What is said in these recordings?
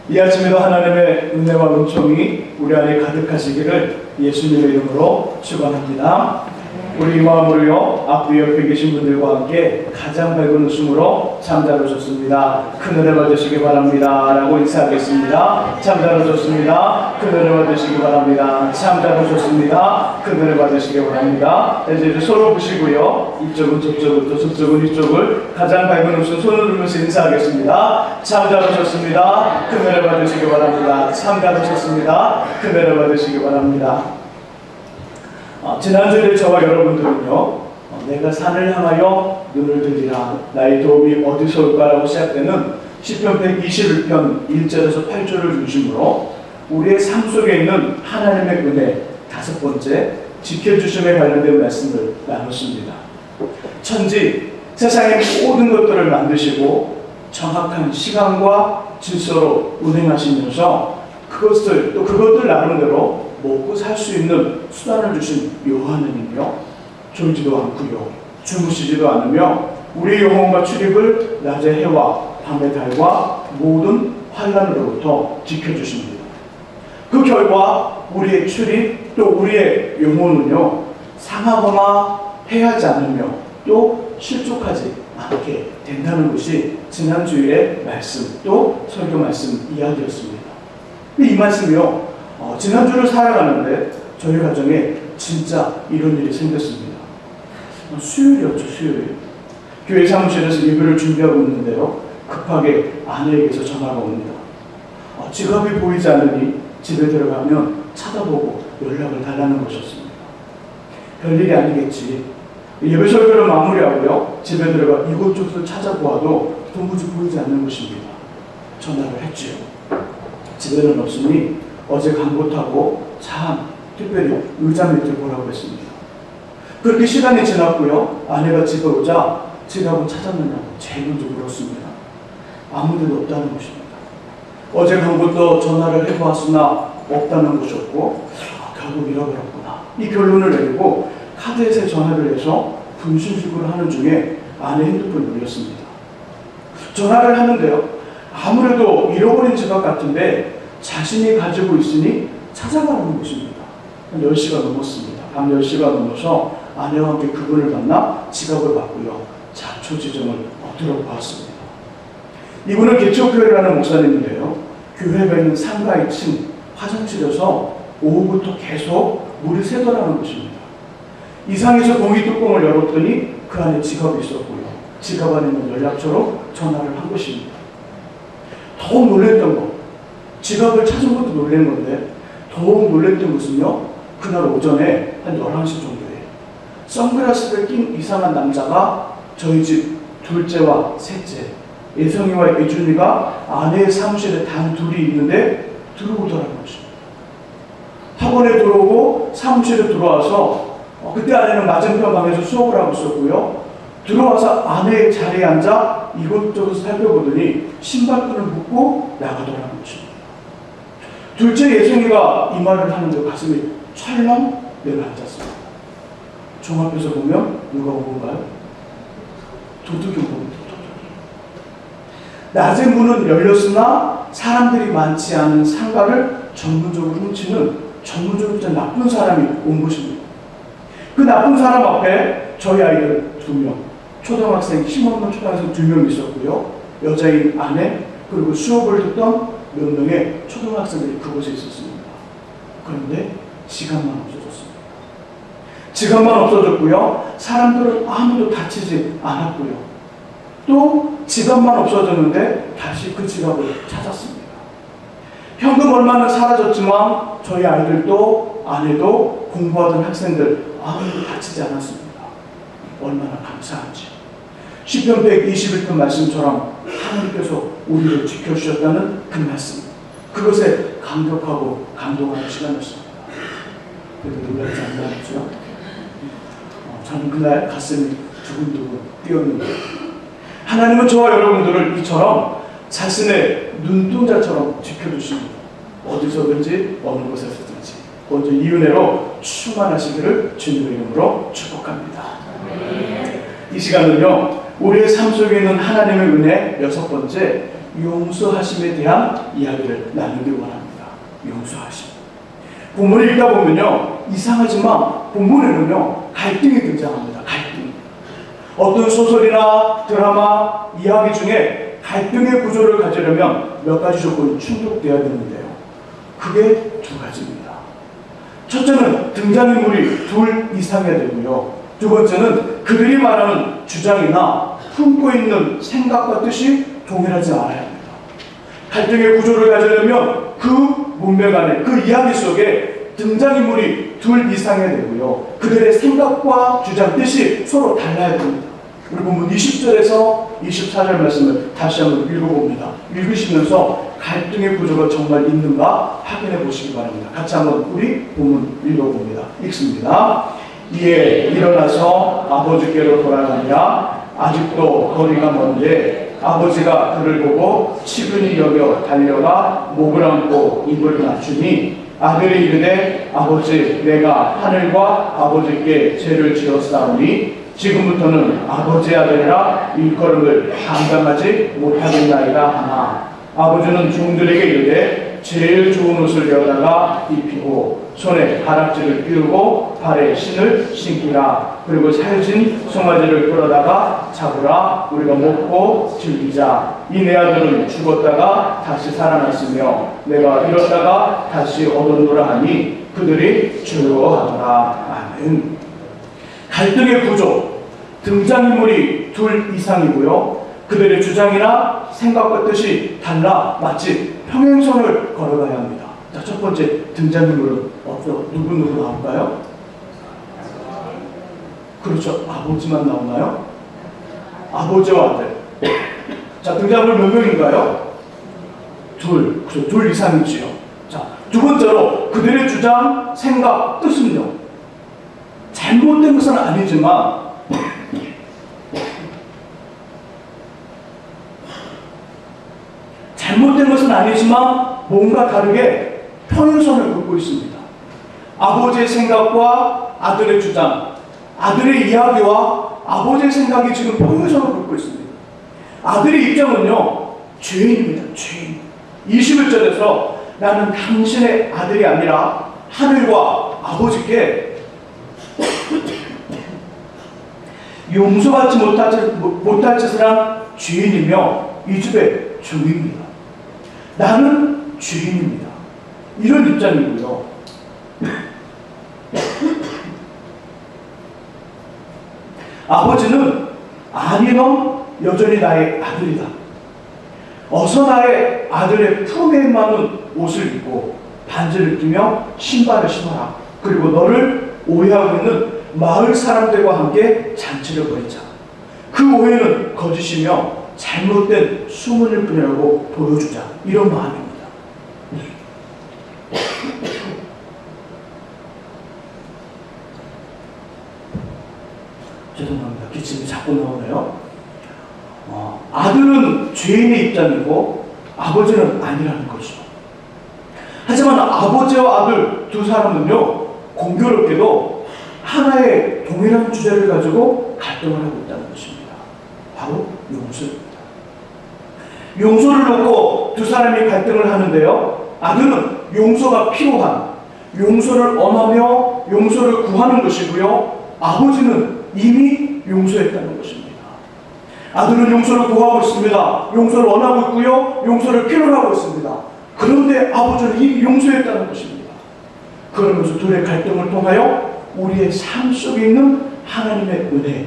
이 아침에도 하나님의 은혜와 은총이 우리 안에 가득하시기를 예수님의 이름으로 축원합니다. 우리 이 마음으로요, 앞뒤 옆에 계신 분들과 함께 가장 밝은 웃음으로 잠자로 좋습니다. 큰 은혜 받으시기 바랍니다 라고 인사하겠습니다. 잠자로 좋습니다. 큰 은혜 받으시기 바랍니다. 잠자로 좋습니다. 큰 은혜 받으시기 바랍니다. 이제 서로 보시고요, 이쪽은 저쪽을, 또 저쪽은 이쪽을 가장 밝은 웃음 손을 들면서 인사하겠습니다. 잠자로 좋습니다. 큰 은혜 받으시기 바랍니다. 잠자로 좋습니다. 큰 은혜 받으시기 바랍니다. 지난주에 저와 여러분들은요, 내가 산을 향하여 눈을 들이라 나의 도움이 어디서 올까라고 시작되는 시편 121편 1절에서 8절을 중심으로 우리의 삶 속에 있는 하나님의 은혜 다섯 번째 지켜주심에 관련된 말씀을 나눴습니다. 천지 세상의 모든 것들을 만드시고 정확한 시간과 질서로 운행하시면서 그것들 나름대로 먹고 살 수 있는 수단을 주신 여호와는요, 졸지도 않고요, 주무시지도 않으며 우리의 영혼과 출입을 낮의 해와 밤의 달과 모든 환난으로부터 지켜주십니다. 그 결과 우리의 출입 또 우리의 영혼은요, 상하거나 해하지 않으며 또 실족하지 않게 된다는 것이 지난주의 말씀 또 설교 말씀 이야기였습니다. 이 말씀이요, 지난주를 살아가는데 저희 가정에 진짜 이런 일이 생겼습니다. 수요일이었죠, 수요일. 교회 사무실에서 예배를 준비하고 있는데요, 급하게 아내에게서 전화가 옵니다. 지갑이 보이지 않으니 집에 들어가면 찾아보고 연락을 달라는 것이었습니다. 별일이 아니겠지. 예배 설교를 마무리하고요, 집에 들어가 이곳저곳을 찾아보아도 도무지 보이지 않는 것입니다. 전화를 했지요. 집에는 없으니 어제 간 곳하고 특별히 의자 밑을 보라고 했습니다. 그렇게 시간이 지났고요, 아내가 집에 오자 지갑은 찾았느냐고 제일 먼저 물었습니다. 아무 데도 없다는 것입니다. 어제 간 곳도 전화를 해보았으나 없다는 것이었고, 결국 잃어버렸구나, 이 결론을 내리고 카드에서 전화를 해서 분신식으로 하는 중에 아내 핸드폰이 울렸습니다. 전화를 하는데요, 아무래도 잃어버린 지갑 같은데 자신이 가지고 있으니 찾아가라는 것입니다. 10시가 넘었습니다. 밤 10시가 넘어서 아내와 함께 그분을 만나 지갑을 받고요, 자초지종을 들어보았습니다. 이분은 개척교회라는 목사님인데요, 교회가 있는 상가 2층 화장실에서 오후부터 계속 물이 새더라는 것입니다. 이상해서 공기 뚜껑을 열었더니 그 안에 지갑이 있었고요, 지갑 안에 있는 연락처로 전화를 한 것입니다. 더욱 놀랬던 것, 지갑을 찾은 것도 놀란 건데 더욱 놀랬던 것은요, 그날 오전에 한 11시 정도에 선글라스를 낀 이상한 남자가 저희 집 둘째와 셋째, 예성이와 예준이가 아내의 사무실에 단 둘이 있는데 들어오더라는 것입니다. 학원에 들어오고 사무실에 들어와서 그때 아내는 맞은편 방에서 수업을 하고 있었고요, 들어와서 아내의 자리에 앉아 이곳저곳 살펴보더니 신발끈을 묶고 나가더라는 것입니다. 둘째 예성이가 이 말을 하는데 가슴이 철렁 내려앉았습니다. 종합해서 보면 누가 온 건가요? 도둑이 온 겁니다. 낮에 문은 열렸으나 사람들이 많지 않은 상가를 전문적으로 훔치는 전문적으로 나쁜 사람이 온 것입니다. 그 나쁜 사람 앞에 저희 아이들 2명, 초등학생, 힘없는 초등학생 2명 있었고요, 여자인 아내, 그리고 수업을 듣던 몇 명의 초등학생들이 그곳에 있었습니다. 그런데 지갑만 없어졌습니다. 지갑만 없어졌고요, 사람들은 아무도 다치지 않았고요, 또 지갑만 없어졌는데 다시 그 지갑을 찾았습니다. 현금 얼마는 사라졌지만 저희 아이들도 아내도 공부하던 학생들 아무도 다치지 않았습니다. 얼마나 감사한지. 시편 121편 말씀처럼 하나님께서 우리를 지켜주셨다는 그 말씀, 그것에 감격하고 감동하는 시간이었습니다. 그래도 놀라지 않나요? 저는 그날 가슴이 두근두근 뛰었는데, 하나님은 저와 여러분들을 이처럼 자신의 눈동자처럼 지켜주십니다. 어디서든지 어느 곳에서든지 먼저 이 은혜로 충만하시기를 주님의 이름으로 축복합니다. 이 시간은요, 우리의 삶 속에 있는 하나님의 은혜 6번째, 용서하심에 대한 이야기를 나누기 원합니다. 용서하심. 본문을 읽다 보면요, 이상하지만 본문에는요 갈등이 등장합니다. 갈등. 어떤 소설이나 드라마, 이야기 중에 갈등의 구조를 가지려면 몇 가지 조건이 충족되어야 되는데요, 그게 두 가지입니다. 첫째는 등장인물이 둘 이상이어야 되고요, 두 번째는 그들이 말하는 주장이나 품고 있는 생각과 뜻이 동일하지 않아야 합니다. 갈등의 구조를 가지려면 그 문맥 안에, 그 이야기 속에 등장인물이 둘 이상이어야 되고요, 그들의 생각과 주장, 뜻이 서로 달라야 됩니다. 우리 본문 20절에서 24절 말씀을 다시 한번 읽어봅니다. 읽으시면서 갈등의 구조가 정말 있는가 확인해 보시기 바랍니다. 같이 한번 우리 본문 읽어봅니다. 읽습니다. 이에 일어나서 아버지께로 돌아가니라. 아직도 거리가 먼데 아버지가 그를 보고 치근히 여겨 달려가 목을 안고 입을 맞추니 아들이 이르되 아버지, 내가 하늘과 아버지께 죄를 지었사오니 지금부터는 아버지의 아들이라 일컬음을 감당하지 못하겠나이다 하나, 아버지는 종들에게 이르되 제일 좋은 옷을 여다가 입히고 손에 가락지를 끼우고 발에 신을 신기라. 그리고 살진 송아지를 끌어다가 잡으라. 우리가 먹고 즐기자. 이 내 아들은 죽었다가 다시 살아났으며 내가 잃었다가 다시 얻었노라 하니 그들이 즐거워하더라. 아멘. 갈등의 구조, 등장인물이 둘 이상이고요, 그들의 주장이나 생각과 뜻이 달라 마치 평행선을 걸어가야 합니다. 자, 첫 번째 등장인물은 누구 나올까요? 그렇죠. 아버지만 나오나요? 아버지와 아들. 자, 등장인물 몇 명인가요? 둘. 그렇죠. 둘 이상이지요. 자, 두 번째로 그들의 주장, 생각, 뜻은요, 잘못된 것은 아니지만 뭔가 다르게 평행선을 긋고 있습니다. 아버지의 생각과 아들의 주장, 아들의 이야기와 아버지의 생각이 지금 평행선을 긋고 있습니다. 아들의 입장은요, 죄인입니다. 죄인. 21절에서 나는 당신의 아들이 아니라 하늘과 아버지께 용서받지 못할 짓을 한 죄인이며 이 집의 종입니다. 나는 죄인입니다. 이런 입장이고요. 아버지는 아니, 넌 여전히 나의 아들이다. 어서 나의 아들의 품에 맞는 옷을 입고 반지를 끼며 신발을 신어라. 그리고 너를 오해하고 있는 마을 사람들과 함께 잔치를 벌이자. 그 오해는 거짓이며 잘못된 수문일 뿐이라고 보여주자. 이런 마음입니다. 죄송합니다. 기침이 자꾸 나오네요. 아들은 죄인의 입장이고 아버지는 아니라는 거죠. 하지만 아버지와 아들 두 사람은요, 공교롭게도 하나의 동일한 주제를 가지고 갈등을 하고 있다는 것입니다. 바로 용서입니다. 용서를 놓고 두 사람이 갈등을 하는데요, 아들은 용서가 필요한, 용서를 원하며 용서를 구하는 것이고요, 아버지는 이미 용서했다는 것입니다. 아들은 용서를 구하고 있습니다. 용서를 원하고 있고요, 용서를 필요로 하고 있습니다. 그런데 아버지는 이미 용서했다는 것입니다. 그러면서 둘의 갈등을 통하여 우리의 삶 속에 있는 하나님의 은혜,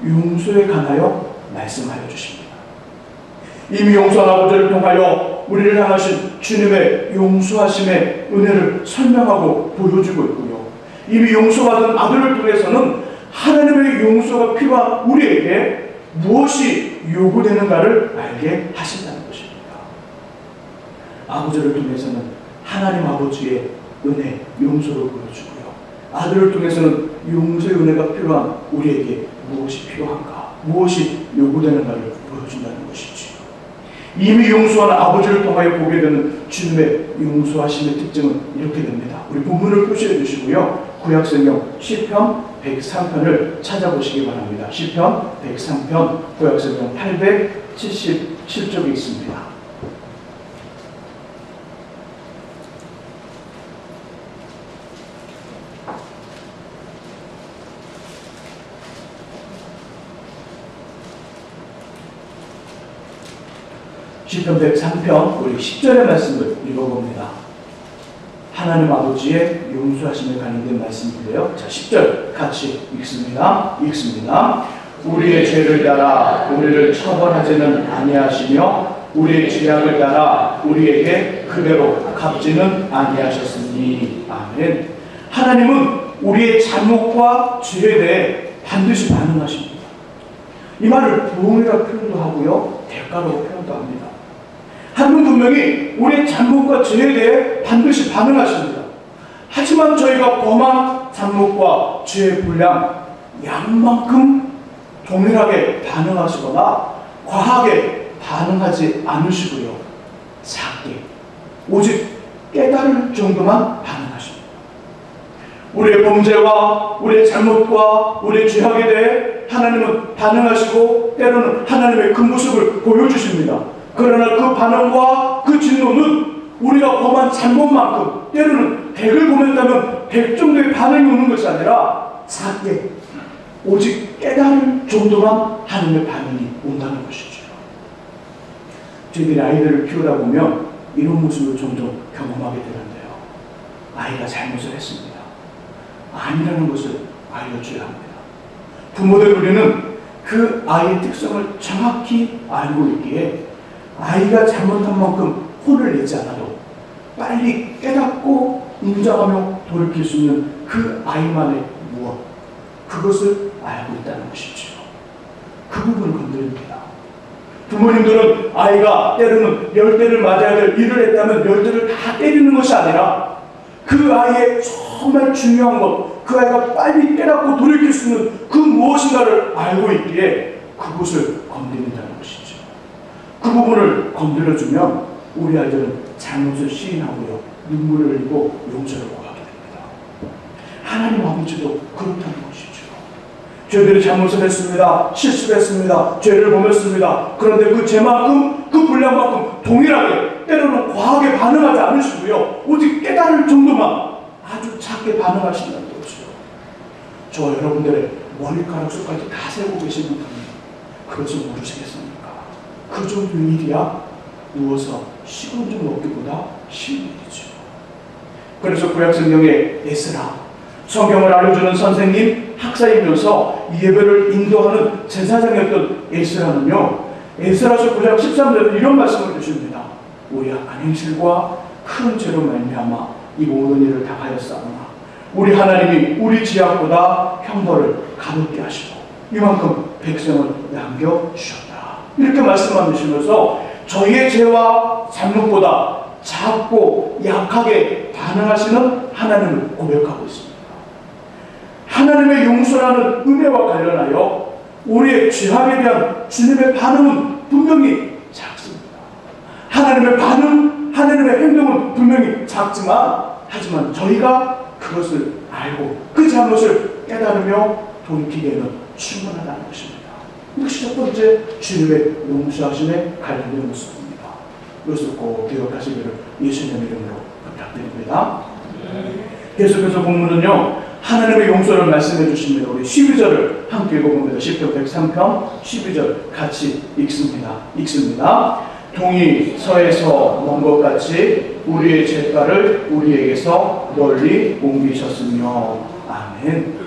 용서에 관하여 말씀하여 주십니다. 이미 용서한 아버지를 통하여 우리를 향하신 주님의 용서하심의 은혜를 설명하고 보여주고 있고요, 이미 용서받은 아들을 통해서는 하나님의 용서가 필요한 우리에게 무엇이 요구되는가를 알게 하신다는 것입니다. 아버지를 통해서는 하나님 아버지의 은혜, 용서를 보여주고요, 아들을 통해서는 용서의 은혜가 필요한 우리에게 무엇이 필요한가, 무엇이 요구되는가를 보여준다는 것이지요. 이미 용서한 아버지를 통하여 보게 되는 주님의 용서하심의 특징은 이렇게 됩니다. 우리 본문을 표시해 주시고요, 구약성경 시편 103편을 찾아보시기 바랍니다. 시편 103편 구약성경 877쪽에 있습니다. 시편 103편 우리 10절의 말씀을 읽어봅니다. 하나님 아버지의 용서하심에 관련된 말씀인데요. 자, 10절 같이 읽습니다. 우리의 죄를 따라 우리를 처벌하지는 아니하시며 우리의 죄악을 따라 우리에게 그대로 갚지는 아니하셨으니. 아멘. 하나님은 우리의 잘못과 죄에 대해 반드시 반응하십니다. 이 말을 보응이라 표현도 하고요, 대가로 표현도 합니다. 하나님은 분명히 우리의 잘못과 죄에 대해 반드시 반응하십니다. 하지만 저희가 범한 잘못과 죄의 분량 양만큼 동일하게 반응하시거나 과하게 반응하지 않으시고요, 작게 오직 깨달을 정도만 반응하십니다. 우리의 범죄와 우리의 잘못과 우리의 죄악에 대해 하나님은 반응하시고 때로는 하나님의 그 모습을 보여주십니다. 그러나 그 반응과 그 진노는 우리가 범한 잘못만큼, 때로는 100을 범했다면 100 정도의 반응이 오는 것이 아니라 작게 오직 깨달을 정도만 하나님의 반응이 온다는 것이죠. 저희들이 아이들을 키우다 보면 이런 모습을 종종 경험하게 되는데요. 아이가 잘못을 했습니다. 아니라는 것을 알려줘야 합니다. 부모들 우리는 그 아이의 특성을 정확히 알고 있기에 아이가 잘못한 만큼 혼을 내지 않아도 빨리 깨닫고 인정하며 돌이킬 수 있는 그 아이만의 무엇, 그것을 알고 있다는 것이죠. 그 부분을 건드립니다. 부모님들은 아이가 때로는 10대를 맞아야 될 일을 했다면 10대를 다 때리는 것이 아니라 그 아이의 정말 중요한 것, 그 아이가 빨리 깨닫고 돌이킬 수 있는 그 무엇인가를 알고 있기에 그것을 건드린다는 것이죠. 그 부분을 건드려주면 우리 아이들은 잘못을 시인하고요, 눈물을 흘리고 용서를 구하게 됩니다. 하나님 아버지도 그렇다는 것이죠. 저희들이 잘못을 했습니다. 실수를 했습니다. 죄를 범했습니다. 그런데 그 죄만큼, 그 분량만큼 동일하게 때로는 과하게 반응하지 않으시고요, 오직 깨달을 정도만 아주 작게 반응하신다는 거죠. 저 여러분들의 머리카락 수까지 다 세고 계시는 분이 그것을 모르시겠습니까? 그 정도의 일이야 누워서 식은 좀 먹기보다 쉬운 일이죠. 그래서 구약성경의 에스라, 성경을 알려주는 선생님, 학사이면서 예배를 인도하는 제사장이었던 에스라는요, 에스라서 9장 13절에 이런 말씀을 주십니다. 우리 악한 행실과 큰 죄로 말미암아 이 모든 일을 다 하였사오나 우리 하나님이 우리 지약보다 형벌을 가볍게 하시고 이만큼 백성을 남겨주셨다. 이렇게 말씀하시면서 저희의 죄와 잘못보다 작고 약하게 반응하시는 하나님을 고백하고 있습니다. 하나님의 용서라는 은혜와 관련하여 우리의 죄악에 대한 주님의 반응은 분명히 작습니다. 하나님의 반응, 하나님의 행동은 분명히 작지만, 하지만 저희가 그것을 알고 그 잘못을 깨달으며 돌이키기에는 충분하다는 것입니다. 이것이 첫 번째 주님의 용서하심에 관련된 모습입니다. 이것을 꼭 기억하시기를 예수님의 이름으로 부탁드립니다. 계속해서 본문은요, 하나님의 용서를 말씀해 주십니다. 우리 12절을 함께 읽어봅니다. 시편 103편 12절 같이 읽습니다. 동이 서에서 먼 것 같이 우리의 죄가를 우리에게서 널리 옮기셨으며. 아멘.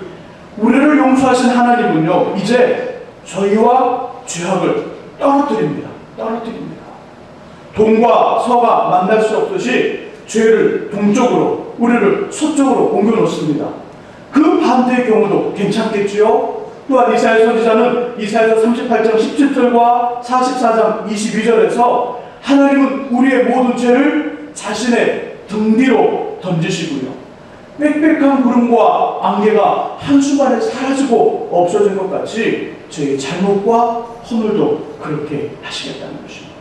우리를 용서하신 하나님은요, 이제 저희와 죄악을 떨어뜨립니다. 동과 서가 만날 수 없듯이 죄를 동쪽으로, 우리를 서쪽으로 옮겨놓습니다. 그 반대의 경우도 괜찮겠지요? 또한 이사야 선지자는 이사야 38장 17절과 44장 22절에서 하나님은 우리의 모든 죄를 자신의 등 뒤로 던지시고요, 빽빽한 구름과 안개가 한순간에 사라지고 없어진 것 같이 저희의 잘못과 허물도 그렇게 하시겠다는 것입니다.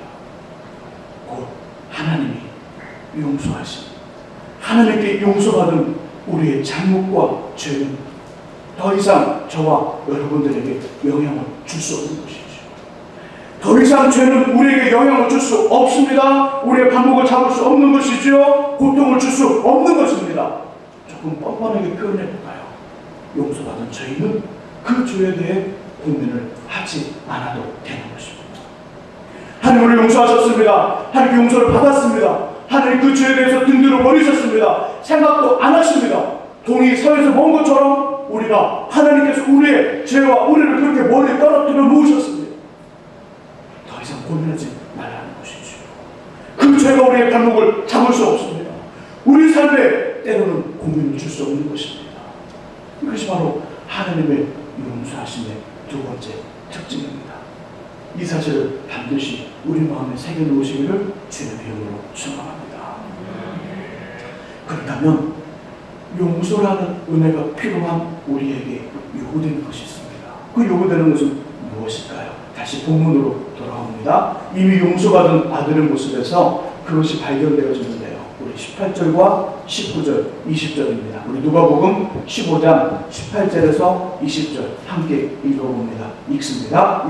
곧 하나님이 용서하신, 하나님께 용서받은 우리의 잘못과 죄는 더 이상 저와 여러분들에게 영향을 줄 수 없는 것이죠. 더 이상 죄는 우리에게 영향을 줄 수 없습니다. 우리의 발목을 잡을 수 없는 것이죠. 고통을 줄 수 없는 것입니다. 조금 뻔뻔하게 표현해볼까요? 용서받은 저희는 그 죄에 대해 고민을 하지 않아도 되는 것입니다. 하나님 우리 용서하셨습니다. 하나님 용서를 받았습니다. 하나님 그 죄에 대해서 등 들어 버리셨습니다. 생각도 안 하십니다. 동이 서에서 먼 것처럼 우리가 하나님께서 우리의 죄와 우리를 그렇게 멀리 떨어뜨려 놓으셨습니다. 더 이상 고민하지 말라는 것이죠. 그 죄가 우리의 발목을 잡을 수 없습니다. 우리 삶에 때로는 고민을 줄 수 없는 것입니다. 이것이 바로 하나님의 용서하심의 두 번째 특징입니다. 이 사실을 반드시 우리 마음에 새겨놓으시기를 주의 이름으로 축원합니다. 그렇다면 용서라는 은혜가 필요한 우리에게 요구되는 것이 있습니다. 그 요구되는 것은 무엇일까요? 다시 본문으로 돌아옵니다. 이미 용서받은 아들의 모습에서 그것이 발견되어지는데요. 우리 18절과 19절, 20절입니다. 우리 누가복음 15장 18절에서 20절 함께 읽어봅니다. 읽습니다.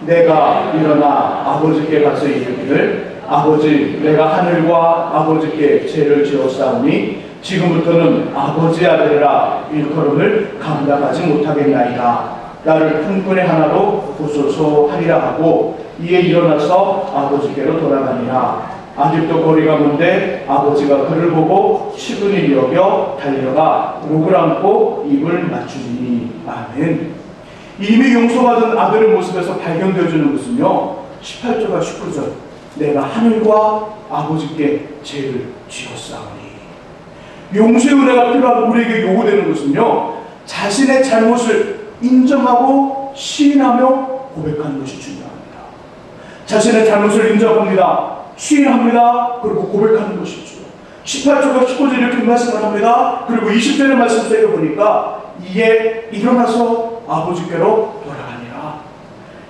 내가 일어나 아버지께 가서 이르기를 아버지 내가 하늘과 아버지께 죄를 지었사오니 지금부터는 아버지 아들이라 일컬음을 감당하지 못하겠나이다. 나를 품꾼의 하나로 보소서 하리라 하고 이에 일어나서 아버지께로 돌아가니라. 아직도 거리가 먼데 아버지가 그를 보고 시근히 여겨 달려가 목을 안고 입을 맞추니. 아멘. 이미 용서받은 아들의 모습에서 발견되어지는 것은요 18절과 19절 내가 하늘과 아버지께 죄를 지었사오니. 용서의 은혜가 필요한 우리에게 요구되는 것은요 자신의 잘못을 인정하고 시인하며 고백하는 것이 중요합니다. 자신의 잘못을 인정합니다. 시인합니다. 그리고 고백하는 것이죠. 18절과 19절 이렇게 말씀을 합니다. 그리고 20절의 말씀을 새겨보니까 이에 일어나서 아버지께로 돌아가니라.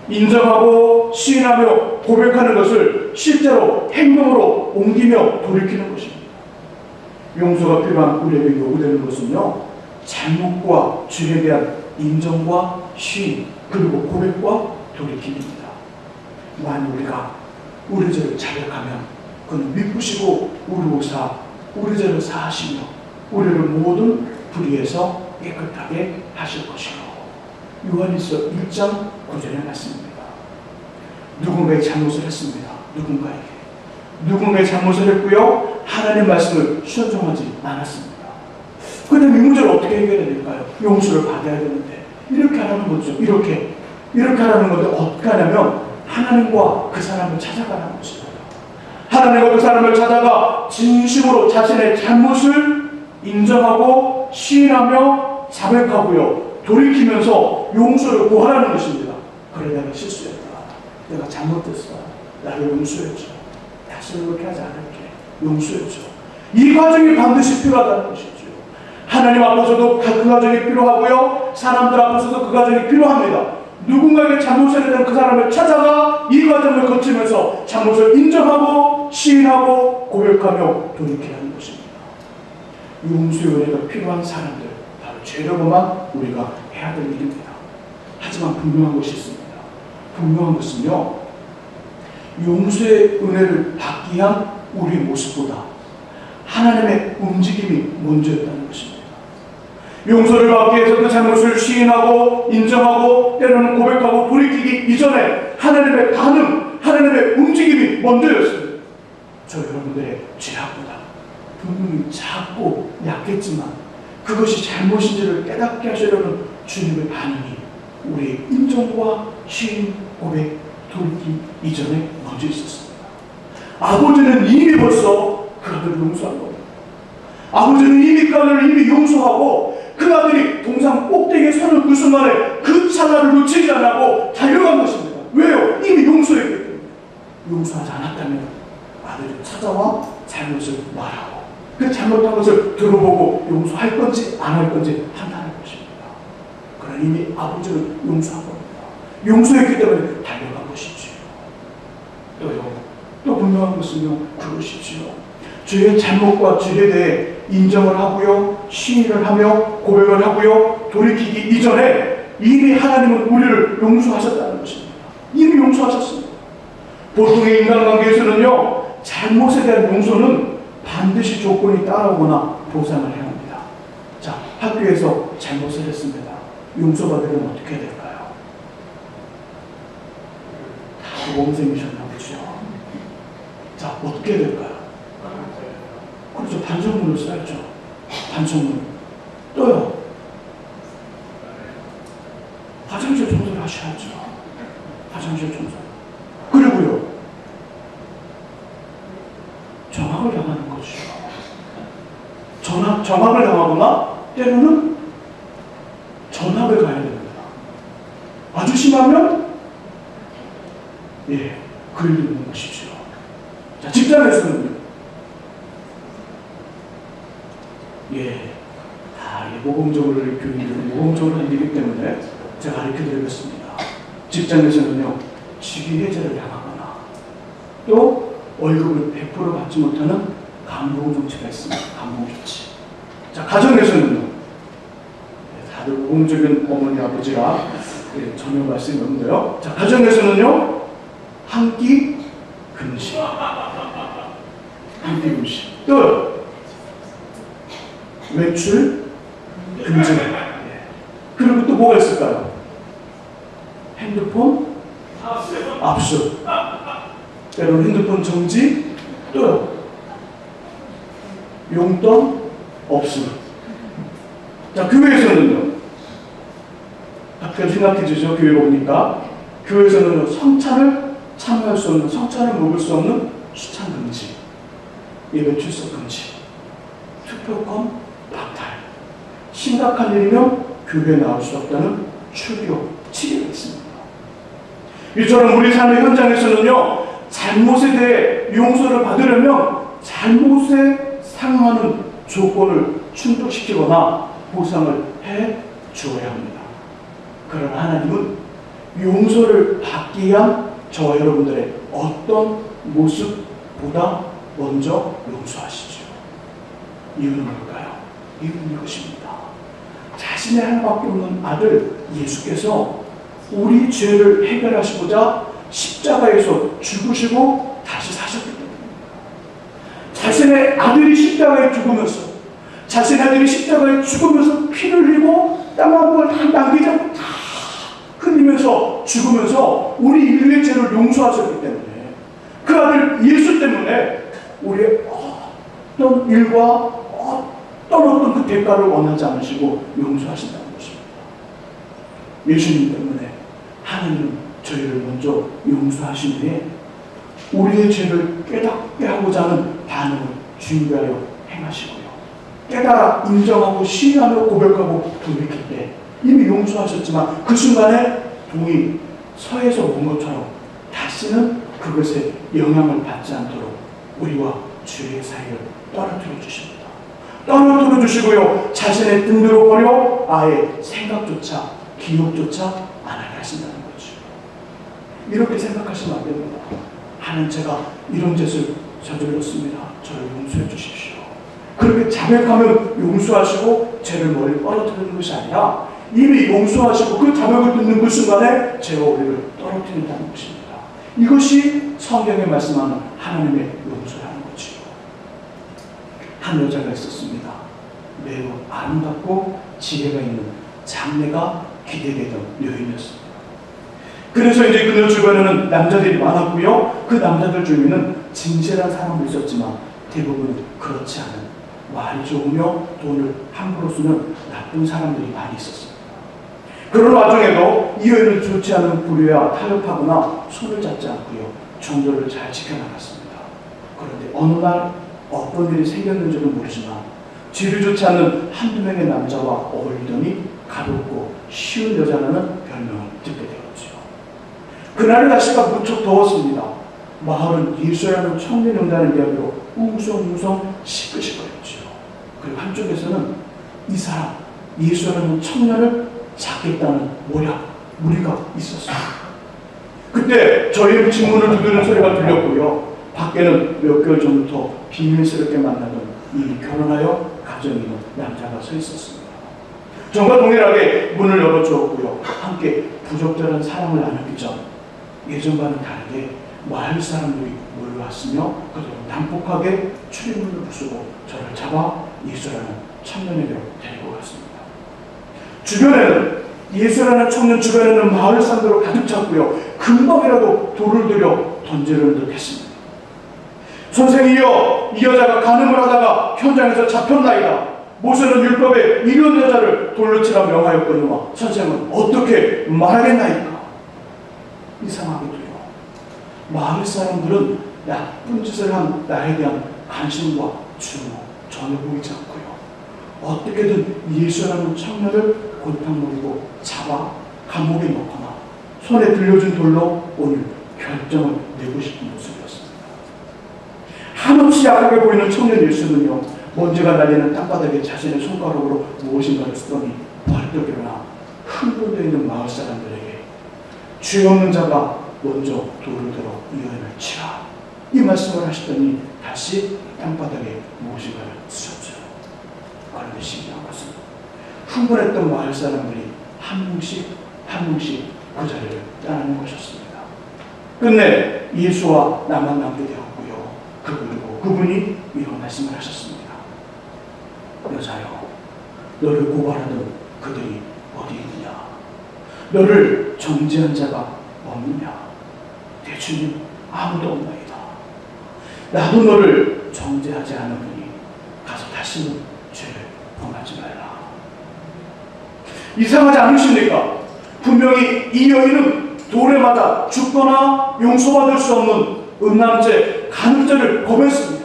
인정하고 시인하며 고백하는 것을 실제로 행동으로 옮기며 돌이키는 것입니다. 용서가 필요한 우리에게 요구되는 것은요 잘못과 죄에 대한 인정과 시인 그리고 고백과 돌이킴입니다. 만약 우리가 우리 죄를 자백하면 그는 미쁘시고 우루사 우리 죄를 사하시며 우리를 모든 불의에서 깨끗하게 하실 것이요. 요한일서 1장 9절의 말씀입니다. 누군가의 잘못을 했습니다. 누군가의 잘못을 했고요 하나님의 말씀을 순종하지 않았습니다. 그런데 이 문제를 어떻게 해결해야 될까요? 용서를 받아야 되는데 이렇게 하라는 거죠. 이렇게 하라는 건데 어떻게 하냐면 하나님과 그 사람을 찾아가라는 것입니다. 하나님과 그 사람을 찾아가 진심으로 자신의 잘못을 인정하고 시인하며 자백하고요 돌이키면서 용서를 구하라는 것입니다. 그래 내가 실수했다. 내가 잘못했어. 나를 용서해줘. 다시는 그렇게 하지 않을게. 용서해줘. 이 과정이 반드시 필요하다는 것이죠. 하나님 앞에서도 그 과정이 필요하고요 사람들 앞에서도 그 과정이 필요합니다. 누군가에게 잘못을 했던 그 사람을 찾아가 이 과정을 거치면서 잘못을 인정하고 시인하고 고백하며 돌이켜야 하는 것입니다. 용서의 은혜가 필요한 사람들 바로 죄로만 우리가 해야 될 일입니다. 하지만 분명한 것이 있습니다. 분명한 것은요 용서의 은혜를 받기 위한 우리 모습보다 하나님의 움직임이 먼저였다는 것입니다. 용서를 받기 위해서 그 잘못을 시인하고 인정하고 때로는 고백하고 돌이키기 이전에 하나님의 반응, 하나님의 움직임이 먼저였습니다. 저 여러분들의 죄악보다 분명히 작고 약했지만 그것이 잘못인지를 깨닫게 하시려는 주님의 반응이 우리의 인정과 시인, 고백, 돌이키기 이전에 먼저 있었습니다. 아버지는 이미 벌써 그 아들을 용서한 겁니다. 아버지는 이미 그 아들을 이미 용서하고 그 아들이 동상 꼭대기에 서는 그 순간에 그 찰나를 놓치지 않고 달려간 것입니다. 왜요? 이미 용서했기 때문에. 용서하지 않았다면 아들이 찾아와 잘못을 말하고 그 잘못한 것을 들어보고 용서할 건지 안 할 건지 판단할 것입니다. 그러나 이미 아버지는 용서한 겁니다. 용서했기 때문에 달려간 것이지요. 또 분명한 것은요 그것이지요. 죄의 잘못과 죄에 대해 인정을 하고요 시인을 하며 고백을 하고요 돌이키기 이전에 이미 하나님은 우리를 용서하셨다는 것입니다. 이미 용서하셨습니다. 보통의 인간관계에서는요 잘못에 대한 용서는 반드시 조건이 따라오거나 보상을 해야 합니다. 자, 학교에서 잘못을 했습니다. 용서받으려면 어떻게 해야 될까요? 모범생이셨나 보죠. 자, 어떻게 될까요? 그렇죠. 반성문을 써야죠. 반성문. 또요. 화장실 청소를 하셔야죠. 화장실 청소. 그리고요. 정학을 당하는 거죠. 정학을 당하거나 때로는 전학을 가야 됩니다. 아주 심하면 글을 읽는 것이죠. 자, 직장에서는요. 다 모범적으로 교육들은 모범적으로 한 일이기 때문에 제가 가르쳐드리겠습니다. 직장에서는요, 직위 해제를 당하거나 또 월급을 100% 받지 못하는 감봉 정치가 있습니다. 감봉 조치. 자, 가정에서는요, 다들 모범적인 어머니 아버지라 전혀 말씀이 없는데요. 자, 가정에서는요, 한 끼 금식. 한 끼 금식. 또 외출 금지. 그리고 또 뭐가 있을까요? 핸드폰 압수. 때로는 핸드폰 정지. 또요, 용돈 없음. 자, 교회에서는요, 각각 생각해 주죠. 교회가 오니까 교회에서는요, 성찬을 참여할 수 없는, 성찬을 먹을 수 없는 수찬 금지, 예배 출석 금지, 투표권 박탈, 심각한 일이면 교회에 나올 수 없다는 출교 7일이 있습니다. 이처럼 우리 삶의 현장에서는요, 잘못에 대해 용서를 받으려면 잘못에 상응하는 조건을 충족시키거나 보상을 해 주어야 합니다. 그러나 하나님은 용서를 받기 위한 저와 여러분들의 어떤 모습보다 먼저 용서하시죠. 이유는 뭘까요? 이유는 이것입니다. 자신의 하나밖에 없는 아들 예수께서 우리 죄를 해결하시고자 십자가에서 죽으시고 다시 사셨기 때문입니다. 자신의 아들이 십자가에 죽으면서, 자신의 아들이 십자가에 죽으면서 피를 흘리고 땀 한 방울 다 남기지 않고 다 흘리면서 죽으면서 우리 인류의 죄를 용서하셨기 때문에, 그 아들 예수 때문에 우리의 어떤 일과 어떤 그 대가를 원하지 않으시고 용서하신다는 것입니다. 예수님 때문에 하나님은 저희를 먼저 용서하신 후에 우리의 죄를 깨닫게 하고자 하는 반응을 준비하여 행하시고요, 깨달아 인정하고 시인하며 고백하고 돌이킬 때 이미 용서하셨지만 그 순간에 동이 서에서 온 것처럼 다시는 그것에 영향을 받지 않도록 우리와 주의 사이를 떨어뜨려 주십니다. 떨어뜨려 주시고요, 자신의 등대로 버려 아예 생각조차 기억조차 안 하게 하신다는 거죠. 이렇게 생각하시면 안 됩니다. 하나님, 제가 이런 짓을 저질렀습니다. 저를 용서해 주십시오. 그렇게 자백하면 용서하시고 죄를 멀리 떨어뜨리는 것이 아니라 이미 용서하시고 그 자백을 듣는 그 순간에 죄와 우리를 떨어뜨린다는 것입니다. 이것이 성경에 말씀하는 하나님의 용서라는 거지요. 한 여자가 있었습니다. 매우 아름답고 지혜가 있는 장래가 기대되던 여인이었습니다. 그래서 이제 그녀 주변에는 남자들이 많았고요, 그 남자들 중에는 진실한 사람도 있었지만 대부분 그렇지 않은, 말이 좋으며 돈을 함부로 쓰는 나쁜 사람들이 많이 있었습니다. 그런 와중에도 이 여인은 좋지 않은 불의와 타협하거나 손을 잡지 않고요, 정도를 잘 지켜나갔습니다. 그런데 어느 날 어떤 일이 생겼는지는 모르지만 뒤를 좋지 않는 한두 명의 남자와 어울리더니 가볍고 쉬운 여자라는 별명을 듣게 되었죠. 그날 날씨가 무척 더웠습니다. 마을은 예수라는 청년이 온다는 이야기로 웅성웅성 시끌시끌했죠. 그리고 한쪽에서는 이 사람, 예수라는 청년을 잡겠다는 무리가 있었어요. 그때 저희 집문을 두드리는 소리가 들렸고요, 밖에는 몇 개월 전부터 비밀스럽게 만나던 이미 결혼하여 가정이 있는 남자가 서 있었습니다. 정과 동일하게 문을 열어주었고요, 함께 부적절한 사랑을 나누기 전 예전과는 다르게 마을 사람들이 몰려왔으며 그들은 난폭하게 출입문을 부수고 저를 잡아 예수라는 청년에게로 데리고 갔습니다. 주변에는 예수라는 청년 주변에는 마을 사람들로 가득 찼고요. 금방이라도 돌을 들여 던지려는 듯 했습니다. 선생이여, 이 여자가 간음을 하다가 현장에서 잡혔나이다. 모세는 율법에 이런 여자를 돌로 치라 명하였거니와 선생은 어떻게 말하겠나이까? 이상하게도요, 마을 사람들은 나쁜 짓을 한 나에 대한 관심과 주목 전혀 보이지 않고요, 어떻게든 예수라는 청년을 골탕먹이고 잡아 감옥에 넣거나 손에 들려준 돌로 오늘 결정을 내고 싶은 모습이었습니다. 한없이 약하게 보이는 청년 예수는요, 먼지가 날리는 땅바닥에 자신의 손가락으로 무엇인가를 쓰더니 벌떡 일어나 흥분되어 있는 마을 사람들에게 죄 없는 자가 먼저 돌을 들어 이 여인을 치라, 이 말씀을 하시더니 다시 땅바닥에 무엇인가를 쓰셨죠. 그런데 신기한 것은 흥분했던 마을 사람들이 한 명씩 그 자리를 떠나는 것이었습니다. 끝내 예수와 나만 남게 되었고요. 그분이 이런 말씀을 하셨습니다. 여자여, 너를 고발하던 그들이 어디 있느냐? 너를 정죄한 자가 없느냐? 대주님, 아무도 없나이다. 나도 너를 정죄하지 않으니 가서 다시는 죄를 범하지 말라. 이상하지 않으십니까? 분명히 이 여인은 돌에 맞아 죽거나 용서받을 수 없는 음란죄, 간음죄를 범했습니다.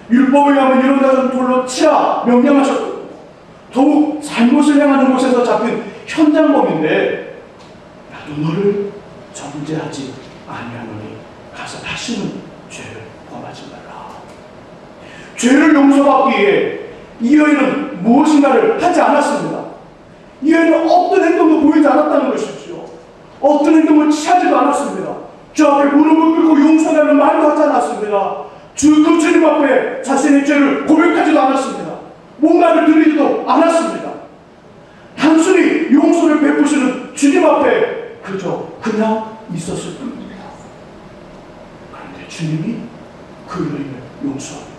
율법에 의하면 이런 자는 돌로 치라 명령하셨거든요. 더욱 잘못을 행하는 곳에서 잡힌 현장범인데 나도 너를 정죄하지 아니하노니 가서 다시는 죄를 범하지 말라. 죄를 용서받기 위해 이 여인은 무엇인가를 하지 않았습니다. 이 여인은 어떤 행동도 보이지 않았다는 것이죠. 어떤 행동을 취하지도 않았습니다. 주 앞에 무릎을 꿇고 용서하는 말도 하지 않았습니다. 그 주님 앞에 자신의 죄를 고백하지도 않았습니다. 뭔가를 드리지도 않았습니다. 단순히 용서를 베푸시는 주님 앞에 그냥 있었을 뿐입니다. 그런데 주님이 그 여인을 용서합니다.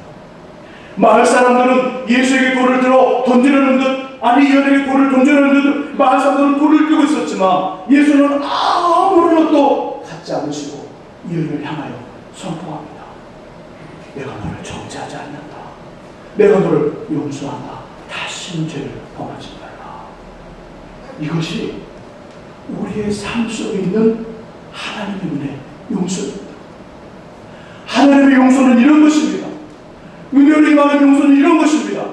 마을 사람들은 예수에게 돌을 들어 던지려는 듯, 아니 이 여인에게 돌을 던지려는 듯 마을 사람들은 돌을 들고 있었지만 예수는 아무런 것도 갖지 않으시고 이 여인을 향하여 선포합니다. 내가 너를 정죄하지 않는다. 내가 너를 용서한다. 다시는 죄를 범하지 말라. 이것이 우리의 삶 속에 있는 하나님의 은혜, 용서입니다. 하나님의 용서는 이런 것입니다. 은혜를 임하는 용서는 이런 것입니다.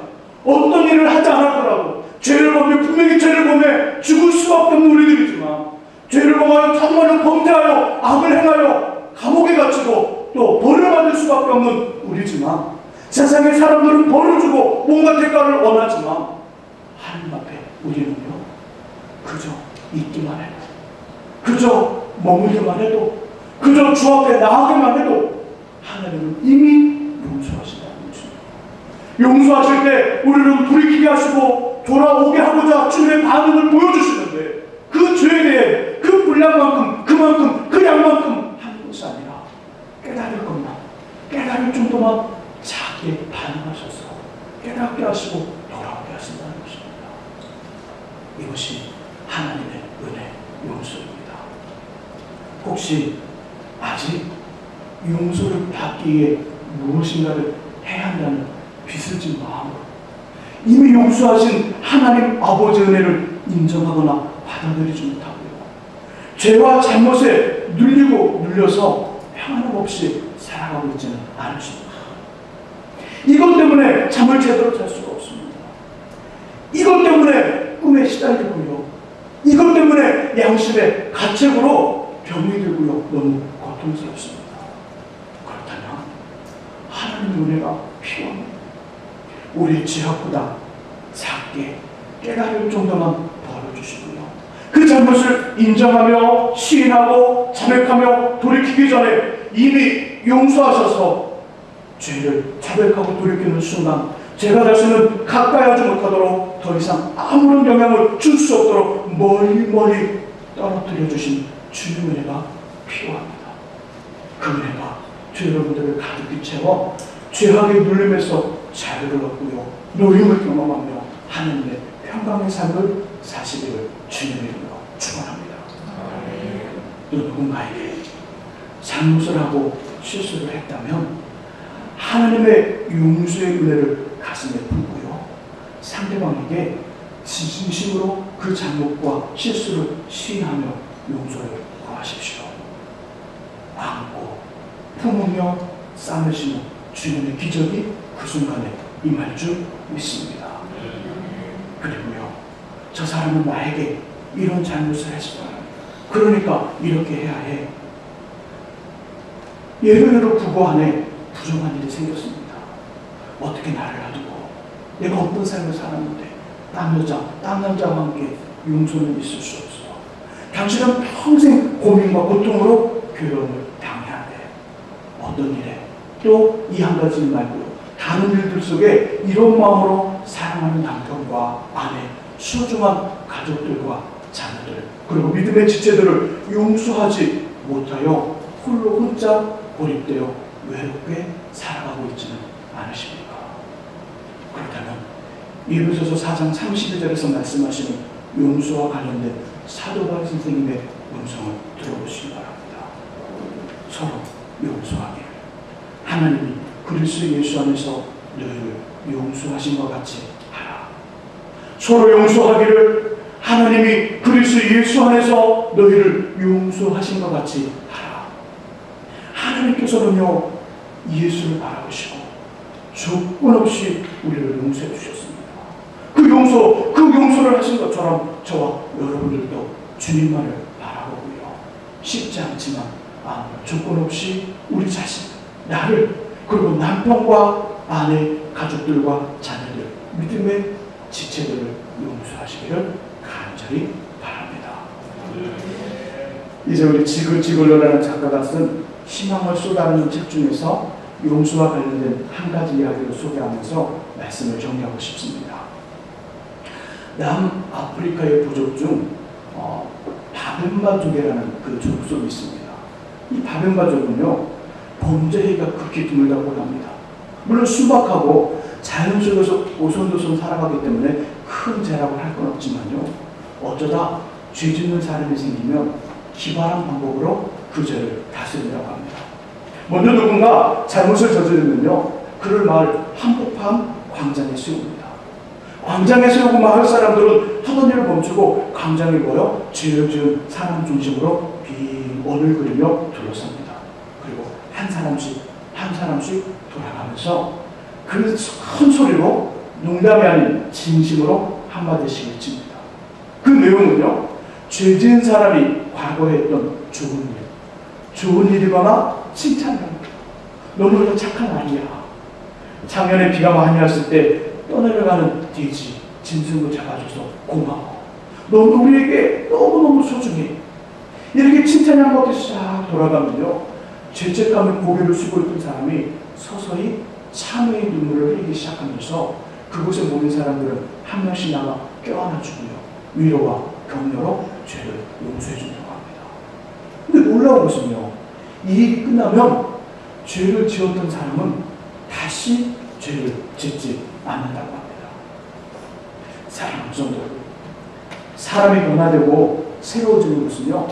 어떤 일을 하지 않았더라도 죄를 범해, 분명히 죄를 범해 죽을 수밖에 없는 우리들이지만 죄를 범하여 정말로 범죄하여 악을 행하여 감옥에 갇히고 또 벌을 받을 수밖에 없는 우리지만 세상의 사람들은 벌을 주고 뭔가 대가를 원하지만 하나님 앞에 우리는요, 그저 있기만 해도, 그저 머물기만 해도, 그저 주 앞에 나가기만 해도 하나님은 이미 용서하신다는 것입니다. 용서하실 때 우리를 돌이키게 하시고 돌아오게 하고자 주님의 반응을 보여주시는데 그 죄에 대해 그 분량만큼, 그만큼, 그 양만큼 하는 것이 아니라 깨달을 것만, 깨달을 정도만 자기에 반응하셔서 깨닫게 하시고 돌아오게 하신다는 것입니다. 이것이 하나님의 은혜, 용서입니다. 혹시 아직 용서를 받기 위해 무엇인가를 해야 한다는 빚을 진 마음으로 이미 용서하신 하나님 아버지의 은혜를 인정하거나 받아들이지 못하고요, 죄와 잘못에 눌려서 평안 없이 살아가고 있지는 않으십니다. 이것 때문에 잠을 제대로 잘 수가 없습니다. 이것 때문에 꿈에 시달리고요, 이것 때문에 양심의 가책으로 병이 들고요, 너무 고통스럽습니다. 그렇다면 하나님의 은혜가 필요합니다. 우리의 죄악보다 작게 깨달을 정도만 벌어주시고요, 그 잘못을 인정하며 시인하고 자백하며 돌이키기 전에 이미 용서하셔서 죄를 자백하고 돌이키는 순간 제가 자신은 가까이 하지 못하도록 더 이상 아무런 영향을 줄 수 없도록 멀리 떨어뜨려 주신 주님의 은혜가 필요합니다. 그 은혜가 여러분들을 가득히 채워 죄악의 눌림에서 자유를 얻고요, 노임을 경험하며 하나님의 평강의 삶을 사시기를 주님의 이름으로 축원합니다. 또 누군가에게 잘못을 하고 실수를 했다면 하나님의 용서의 은혜를 가슴에 품고요, 상대방에게 진심으로 그 잘못과 실수를 시인하며 용서를 구하십시오. 안고 품으며 싸매시는 주님의 기적이 그 순간에 임할 줄 믿습니다. 그리고요, 저 사람은 나에게 이런 잘못을 했어. 그러니까 이렇게 해야 해. 예배로 부부 안에 부정한 일이 생겼습니다. 어떻게 나를 놔두고 내가 어떤 삶을 살았는데 딴 여자, 딴 남자와 함께 용서는 있을 수 없어. 당신은 평생 고민과 고통으로 괴로움을 당해야 돼. 어떤 일에 또 이 한 가지 말고요, 다른 일들 속에 이런 마음으로 사랑하는 남편과 아내, 소중한 가족들과 자녀들, 그리고 믿음의 지체들을 용서하지 못하여 홀로 혼자 고립되어 외롭게 살아가고 있지는 않으십니까? 그렇다면 에베소서 4장 32절에서 말씀하시는 용서와 관련된 사도 바울 선생님의 음성을 들어보시기 바랍니다. 서로 용서하기를 하나님이 그리스도 예수 안에서 너희를 용서하신 것 같이 하라. 서로 용서하기를 하나님이 그리스도 예수 안에서 너희를 용서하신 것 같이 하라. 하나님께서는요, 예수를 바라보시고 조건 없이 우리를 용서해 주셨습니다. 그 용서를 하신 것처럼 저와 여러분들도 주님만을 바라보고요, 쉽지 않지만 조건 없이 우리 자신, 나를, 그리고 남편과 아내, 가족들과 자녀들, 믿음의 지체들을 용서하시기를 간절히 바랍니다. 이제 우리 지글지글러라는 작가가 쓴 희망을 쏟아내는 책 중에서 용서와 관련된 한 가지 이야기를 소개하면서 말씀을 정리하고 싶습니다. 남아프리카의 부족 중 바벤바족이라는 그 족속이 있습니다. 이 바벤바족은요, 범죄 행위가 극히 드물다고 합니다. 물론 순박하고 자연 속에서 오손도손 살아가기 때문에 큰 죄라고 할 건 없지만요, 어쩌다 죄 짓는 사람이 생기면 기발한 방법으로 그 죄를 다스린다고 합니다. 먼저 누군가 잘못을 저지르면요, 그를 마을 한복판 광장에 세웁니다. 광장에 세우고 마을 사람들은 하던 일을 멈추고 광장에 모여 죄를 지은 사람 중심으로 빈 원을 그리며 둘러쌉니다. 그리고 한 사람씩 돌아가면서 그 큰 소리로 농담이 아닌 진심으로 한마디씩 외칩니다. 그 내용은요, 죄 지은 사람이 과거에 했던 좋은 일이거나 칭찬합니다. 너무나 착한 아이야. 작년에 비가 많이 왔을 때 떠내려가는 돼지 짐승을 잡아줘서 고마워. 너는 우리에게 너무너무 소중해. 이렇게 칭찬이 한 바퀴 싹 돌아가면요, 죄책감에 고개를 숙이고 있던 사람이 서서히 참회의 눈물을 흘리기 시작하면서 그곳에 모인 사람들은 한 명씩 나가 껴안아주고요, 위로와 격려로 죄를 용서해 준다고 합니다. 근데 놀라운 것은요, 이 일이 끝나면 죄를 지었던 사람은 다시 죄를 짓지 않는다고 합니다. 사랑하는 성도, 사람이 변화되고 새로워지는 것은요,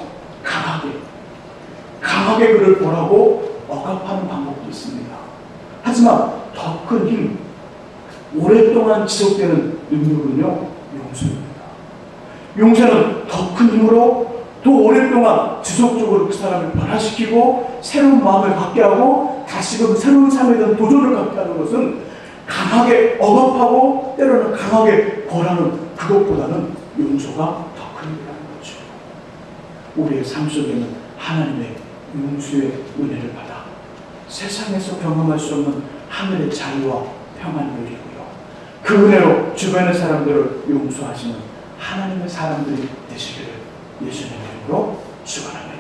강하게 그를 보라고 억압하는 방법도 있습니다. 하지만 더 큰 힘, 오랫동안 지속되는 능력은요, 용서입니다. 용서는 더 큰 힘으로 또 오랫동안 지속적으로 그 사람을 변화시키고 새로운 마음을 갖게 하고 다시금 새로운 삶에 대한 도전을 갖게 하는 것은 강하게 억압하고 때로는 강하게 벌하는 그것보다는 용서가 더 큰 일이라는 거죠. 우리의 삶 속에는 하나님의 용서의 은혜를 받아 세상에서 경험할 수 없는 하늘의 자유와 평안을 누리고요, 그 은혜로 주변의 사람들을 용서하시는 하나님의 사람들이 되시기를 예수님의 이름으로 축원합니다.